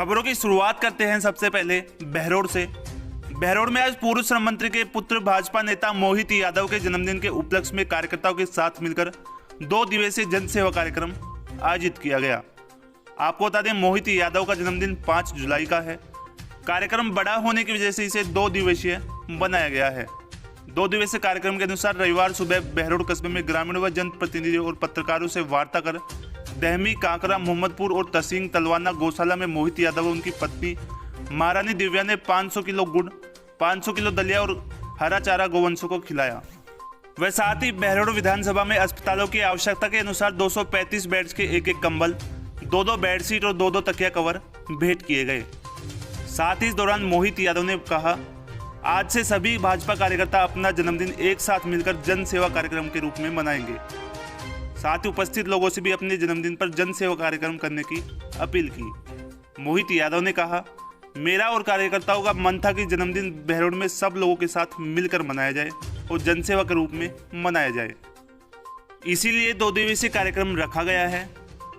खबरों की शुरुआत करते हैं सबसे पहले बहरोड से। बहरोड में आज पूर्व श्रम मंत्री के पुत्र भाजपा नेता मोहित यादव के जन्मदिन के उपलक्ष्य में कार्यकर्ताओं के साथ मिलकर 2 दिवसीय जन सेवा कार्यक्रम आयोजित किया गया। आपको बता दें, मोहित यादव का जन्मदिन 5 जुलाई का है। कार्यक्रम बड़ा होने की वजह से इसे 2 दिवसीय बनाया गया है। 2 दिवसीय कार्यक्रम के अनुसार रविवार सुबह बहरोड कस्बे में ग्रामीण व जनप्रतिनिधियों और पत्रकारों से वार्ता कर दहमी, कांकरा, मोहम्मदपुर और तहसील तलवाना गौशाला में मोहित यादव और उनकी पत्नी महारानी दिव्या ने 500 किलो गुड़, 500 किलो दलिया और हरा चारा गौवंशों को खिलाया। वह साथ ही बहरोड विधानसभा में अस्पतालों की आवश्यकता के अनुसार 235 बेड्स के एक कंबल, 2 बेडशीट और 2 तकिया कवर भेंट किए गए। साथ ही इस दौरान मोहित यादव ने कहा, आज से सभी भाजपा कार्यकर्ता अपना जन्मदिन एक साथ मिलकर जन सेवा कार्यक्रम के रूप में मनाएंगे। साथ ही उपस्थित लोगों से भी अपने जन्मदिन पर जन सेवा कार्यक्रम करने की अपील की। मोहित यादव ने कहा, मेरा और कार्यकर्ताओं का मन था कि जन्मदिन बहरोड में सब लोगों के साथ मिलकर मनाया जाए और जनसेवा के रूप में मनाया जाए। इसीलिए 2 दिवसीय कार्यक्रम रखा गया है,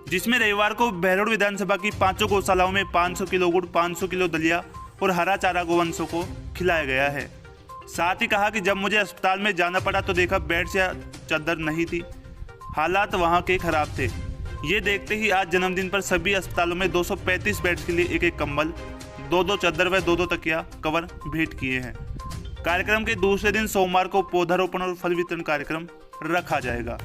जिसमें रविवार को बहरोड विधानसभा की 5 गौशालाओं में 500 किलो गुड़, 500 किलो दलिया और हरा चारा गौवंशों को खिलाया गया है। साथ ही कहा कि जब मुझे अस्पताल में जाना पड़ा तो देखा बेड या चादर नहीं थी, हालात वहां के खराब थे। ये देखते ही आज जन्मदिन पर सभी अस्पतालों में 235 बेड्स के लिए एक कंबल, 2 चादर व 2 तकिया कवर भेंट किए हैं। कार्यक्रम के दूसरे दिन सोमवार को पौधारोपण और फल वितरण कार्यक्रम रखा जाएगा।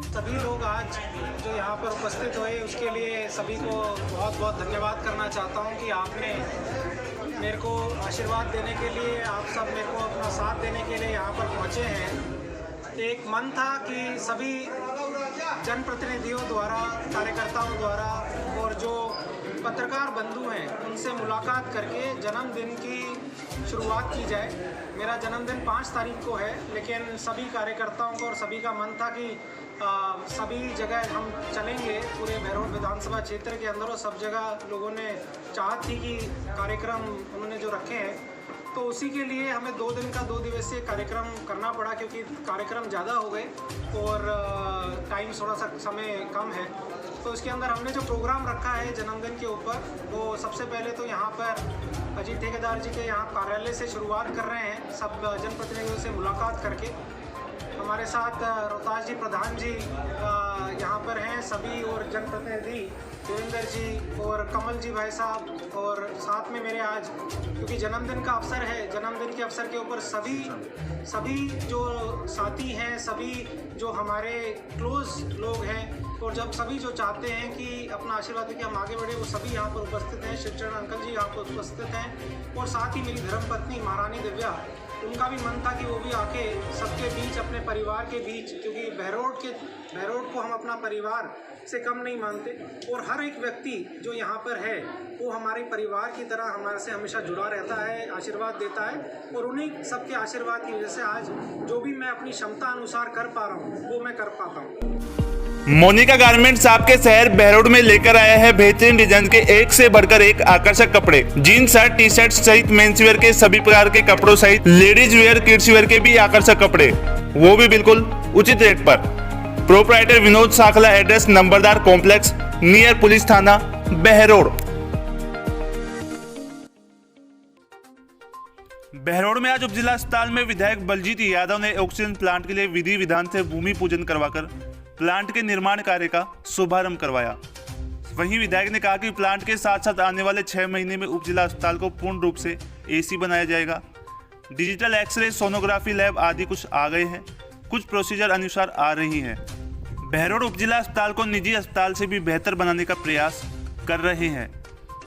सभी लोग आज जो यहाँ पर उपस्थित हुए उसके लिए सभी को बहुत बहुत धन्यवाद करना चाहता हूँ कि आपने मेरे को आशीर्वाद देने के लिए, आप सब मेरे को अपना साथ देने के लिए यहाँ पर पहुँचे हैं। एक मन था कि सभी जनप्रतिनिधियों द्वारा, कार्यकर्ताओं द्वारा और जो पत्रकार बंधु हैं उनसे मुलाकात करके जन्मदिन की शुरुआत की जाए। मेरा जन्मदिन 5 तारीख को है, लेकिन सभी कार्यकर्ताओं को और सभी का मन था कि सभी जगह हम चलेंगे, पूरे बहरोड विधानसभा क्षेत्र के अंदर और सब जगह लोगों ने चाहत थी कि कार्यक्रम उन्होंने जो रखे हैं, तो उसी के लिए हमें 2 दिन का 2 दिवसीय कार्यक्रम करना पड़ा, क्योंकि कार्यक्रम ज़्यादा हो गए और टाइम थोड़ा सा समय कम है। तो इसके अंदर हमने जो प्रोग्राम रखा है जन्मदिन के ऊपर, वो सबसे पहले तो यहाँ पर अजीत ठेकेदार जी के यहाँ कार्यालय से शुरुआत कर रहे हैं, सब जनप्रतिनिधियों से मुलाकात करके। हमारे साथ रोहतास जी प्रधान जी यहाँ पर हैं सभी, और जनप्रतिनिधि देवेंद्र जी और कमल जी भाई साहब, और साथ में मेरे आज क्योंकि जन्मदिन का अवसर है, जन्मदिन के अवसर के ऊपर सभी जो साथी हैं, सभी जो हमारे क्लोज लोग हैं और जब सभी जो चाहते हैं कि अपना आशीर्वाद देके हम आगे बढ़े, वो सभी यहाँ पर उपस्थित हैं। शिवचरण अंकल जी यहाँ पर उपस्थित हैं और साथ ही मेरी धर्मपत्नी महारानी दिव्या, उनका भी मन था कि वो भी आके सबके बीच, अपने परिवार के बीच, क्योंकि बहरोड को हम अपना परिवार से कम नहीं मानते और हर एक व्यक्ति जो यहाँ पर है वो हमारे परिवार की तरह हमारे से हमेशा जुड़ा रहता है, आशीर्वाद देता है, और उन्हीं सबके आशीर्वाद की वजह से आज जो भी मैं अपनी क्षमता अनुसार कर पा रहा हूँ वो मैं कर पाता हूँ। मोनिका गारमेंट्स आपके शहर बहरोड में लेकर आया है बेहतरीन डिजाइन के एक से बढ़कर एक आकर्षक कपड़े। जीन्स, शर्ट, टी शर्ट सहित मेंस वेयर के सभी प्रकार के कपड़ों सहित लेडीज वेयर, किड्स वेयर के भी आकर्षक कपड़े, वो भी बिल्कुल उचित रेट पर। प्रोप्राइटर विनोद साखला, एड्रेस नंबरदार कॉम्प्लेक्स नियर पुलिस थाना बहरोड। बहरोड में आज उप जिला अस्पताल में विधायक बलजीत यादव ने ऑक्सीजन प्लांट के लिए विधि विधान से भूमि पूजन करवाकर प्लांट के निर्माण कार्य का शुभारंभ करवाया। वहीं विधायक ने कहा कि प्लांट के साथ साथ आने वाले 6 महीने में उप जिला अस्पताल को पूर्ण रूप से एसी बनाया जाएगा। डिजिटल एक्सरे, सोनोग्राफी लैब आदि कुछ आ गए हैं, कुछ प्रोसीजर अनुसार आ रही हैं। बहरोड उप जिला अस्पताल को निजी अस्पताल से भी बेहतर बनाने का प्रयास कर रहे हैं।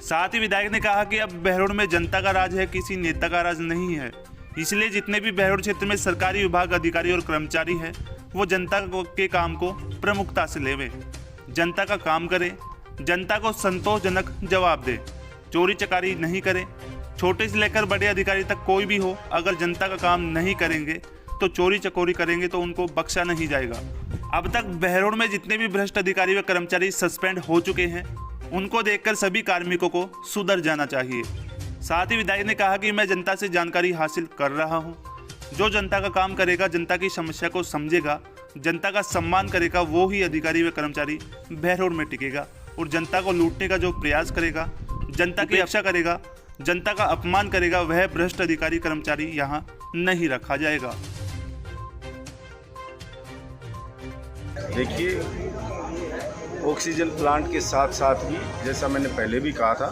साथ ही विधायक ने कहा कि अब बहरोड में जनता का राज है, किसी नेता का राज नहीं है। इसलिए जितने भी बहरोड क्षेत्र में सरकारी विभाग, अधिकारी और कर्मचारी हैं, वो जनता के काम को प्रमुखता से लेवे, जनता का काम करे, जनता को संतोषजनक जवाब दे, चोरी चकारी नहीं करे। छोटे से लेकर बड़े अधिकारी तक कोई भी हो, अगर जनता का काम नहीं करेंगे तो चोरी चकोरी करेंगे तो उनको बख्शा नहीं जाएगा। अब तक बहरोड में जितने भी भ्रष्ट अधिकारी व कर्मचारी सस्पेंड हो चुके हैं, उनको देखकर सभी कार्मिकों को सुधर जाना चाहिए। साथ ही विधायक ने कहा कि मैं जनता से जानकारी हासिल कर रहा हूँ, जो जनता का काम करेगा, जनता की समस्या को समझेगा, जनता का सम्मान करेगा, वो ही अधिकारी व कर्मचारी बहरोड में टिकेगा और जनता को लूटने का जो प्रयास करेगा, जनता की रक्षा करेगा, जनता का अपमान करेगा, वह भ्रष्ट अधिकारी कर्मचारी यहाँ नहीं रखा जाएगा। देखिए, ऑक्सीजन प्लांट के साथ साथ ही जैसा मैंने पहले भी कहा था,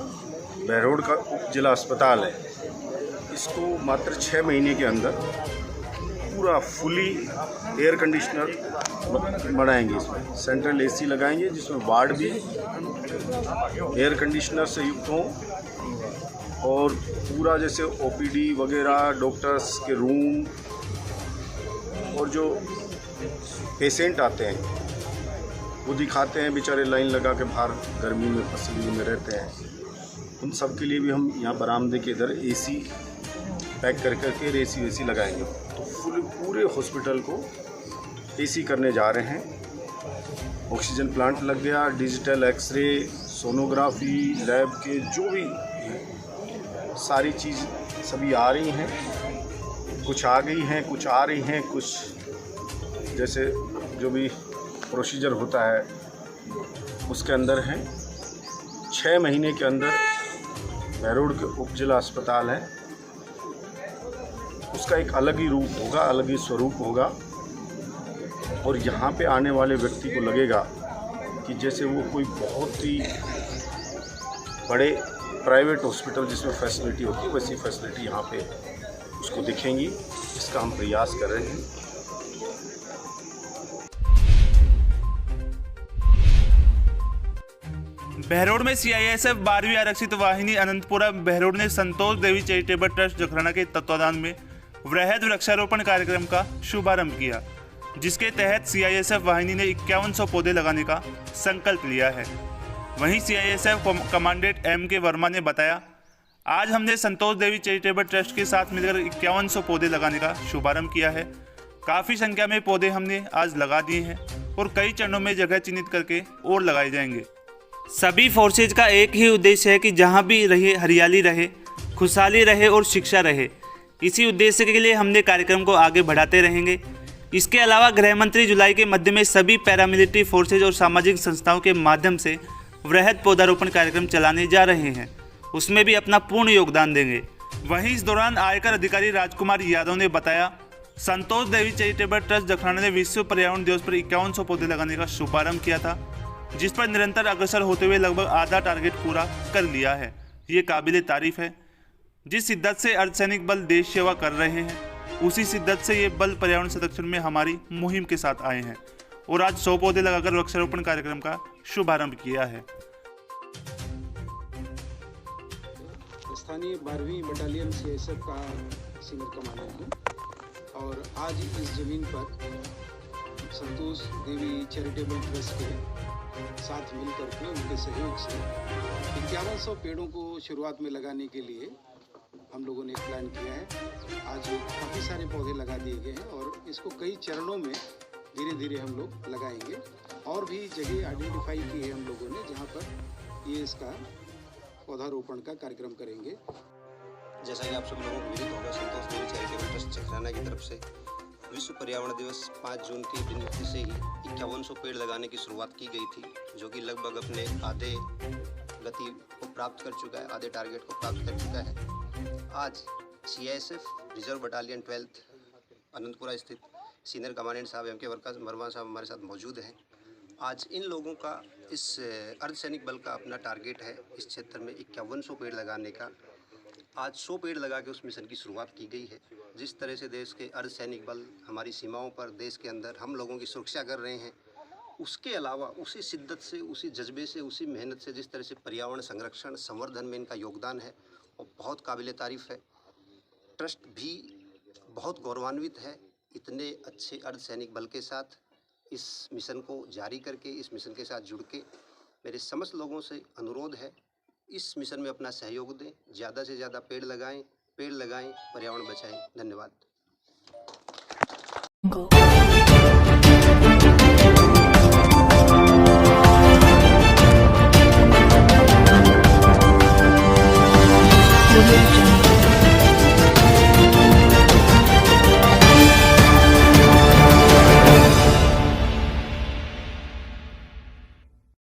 बहरोड का उप जिला अस्पताल है, इसको मात्र 6 महीने के अंदर पूरा फुली एयर कंडीशनर बनाएंगे। इसमें सेंट्रल एसी लगाएंगे जिसमें वार्ड भी एयर कंडीशनर से युक्त हों और पूरा जैसे ओपीडी वगैरह, डॉक्टर्स के रूम और जो पेशेंट आते हैं वो दिखाते हैं बेचारे लाइन लगा के बाहर गर्मी में पसीने में रहते हैं, उन सब के लिए भी हम यहाँ बरामदे के इधर एसी पैक कर करके एसी वेसी लगाएंगे। तो पूरे हॉस्पिटल को एसी करने जा रहे हैं। ऑक्सीजन प्लांट लग गया, डिजिटल एक्सरे, सोनोग्राफी, लैब के जो भी सारी चीज़ सभी आ रही हैं, कुछ आ गई हैं, कुछ आ रही हैं, कुछ जैसे जो भी प्रोसीजर होता है उसके अंदर हैं। 6 महीने के अंदर बहरोड के उप जिला अस्पताल है, उसका एक अलग ही रूप होगा, अलग ही स्वरूप होगा और यहाँ पे आने वाले व्यक्ति को लगेगा कि जैसे वो कोई बहुत ही बड़े प्राइवेट हॉस्पिटल जिसमें फैसिलिटी होती है वैसी फैसिलिटी यहाँ पे उसको दिखेंगी। इसका हम प्रयास कर रहे हैं। बहरोड में सीआईएसएफ 12वीं आरक्षित वाहिनी अनंतपुरा बहरोड ने संतोष देवी चैरिटेबल ट्रस्ट जखराना के तत्वाधान में वृहद वृक्षारोपण कार्यक्रम का शुभारंभ किया, जिसके तहत सीआईएसएफ वाहिनी ने 5100 पौधे लगाने का संकल्प लिया है। वहीं सीआईएसएफ कमांडेंट M.K. वर्मा ने बताया, आज हमने संतोष देवी चैरिटेबल ट्रस्ट के साथ मिलकर 5100 पौधे लगाने का शुभारंभ किया है। काफ़ी संख्या में पौधे हमने आज लगा दिए हैं और कई चरणों में जगह चिन्हित करके और लगाए जाएंगे। सभी फोर्सेज का एक ही उद्देश्य है कि जहां भी रहे हरियाली रहे, खुशहाली रहे और शिक्षा रहे। इसी उद्देश्य के लिए हमने कार्यक्रम को आगे बढ़ाते रहेंगे। इसके अलावा गृह मंत्री जुलाई के मध्य में सभी पैरामिलिट्री फोर्सेज और सामाजिक संस्थाओं के माध्यम से वृहद पौधारोपण कार्यक्रम चलाने जा रहे हैं, उसमें भी अपना पूर्ण योगदान देंगे। वहीं इस दौरान आयकर अधिकारी राजकुमार यादव ने बताया, संतोष देवी चैरिटेबल ट्रस्ट जखराना ने विश्व पर्यावरण दिवस पर 5100 पौधे लगाने का शुभारंभ किया था, जिस पर निरंतर अग्रसर होते हुए लगभग आधा टारगेट पूरा कर लिया है। ये काबिले तारीफ है। जिस शिद्दत से अर्धसैनिक बल देश सेवा कर रहे हैं, उसी शिद्दत से ये बल पर्यावरण संरक्षण में हमारी मुहिम के साथ आए हैं और आज 100 पौधे लगाकर वृक्षारोपण कार्यक्रम का शुभारंभ किया है। स्थानीय 12वीं बटालियन सीआईएसएफ का सीनियर कमांडेंट हूँ और आज इस जमीन पर संतोष देवी चैरिटेबल ट्रस्ट के साथ मिलकर के उनके सहयोग से 5100 पेड़ों को शुरुआत में लगाने के लिए हम लोगों ने प्लान किया है। आज काफ़ी सारे पौधे लगा दिए गए हैं और इसको कई चरणों में धीरे धीरे हम लोग लगाएंगे और भी जगह आइडेंटिफाई की है हम लोगों ने जहाँ पर ये इसका पौधारोपण का कार्यक्रम करेंगे। जैसा कि आप सब लोगों को विदित होगा, संतोष देवी चैरिटेबल ट्रस्ट जखराना की तरफ से विश्व पर्यावरण दिवस 5 जून के दिन से ही 5100 पेड़ लगाने की शुरुआत की गई थी, जो कि लगभग अपने आधे गति को प्राप्त कर चुका है, आधे टारगेट को प्राप्त कर चुका है। आज CISF reserve battalion 12th Ananthapura स्थित सीनियर कमांडेंट साहब M.K. वर्मा साहब हमारे साथ मौजूद हैं। आज इन लोगों का इस अर्धसैनिक बल का अपना टारगेट है इस क्षेत्र में 5100 पेड़ लगाने का। आज 100 पेड़ लगा के उस मिशन की शुरुआत की गई है। जिस तरह से देश के अर्धसैनिक बल हमारी सीमाओं पर देश के अंदर हम लोगों की सुरक्षा कर रहे हैं, उसके अलावा उसी शिद्दत से, उसी जज्बे से, उसी मेहनत से जिस तरह से पर्यावरण संरक्षण संवर्धन में इनका योगदान है वो बहुत काबिले तारीफ़ है। ट्रस्ट भी बहुत गौरवान्वित है इतने अच्छे अर्धसैनिक बल के साथ इस मिशन को जारी करके, इस मिशन के साथ जुड़ के। मेरे समस्त लोगों से अनुरोध है, इस मिशन में अपना सहयोग दें, ज़्यादा से ज़्यादा पेड़ लगाएं, पर्यावरण बचाएं। धन्यवाद।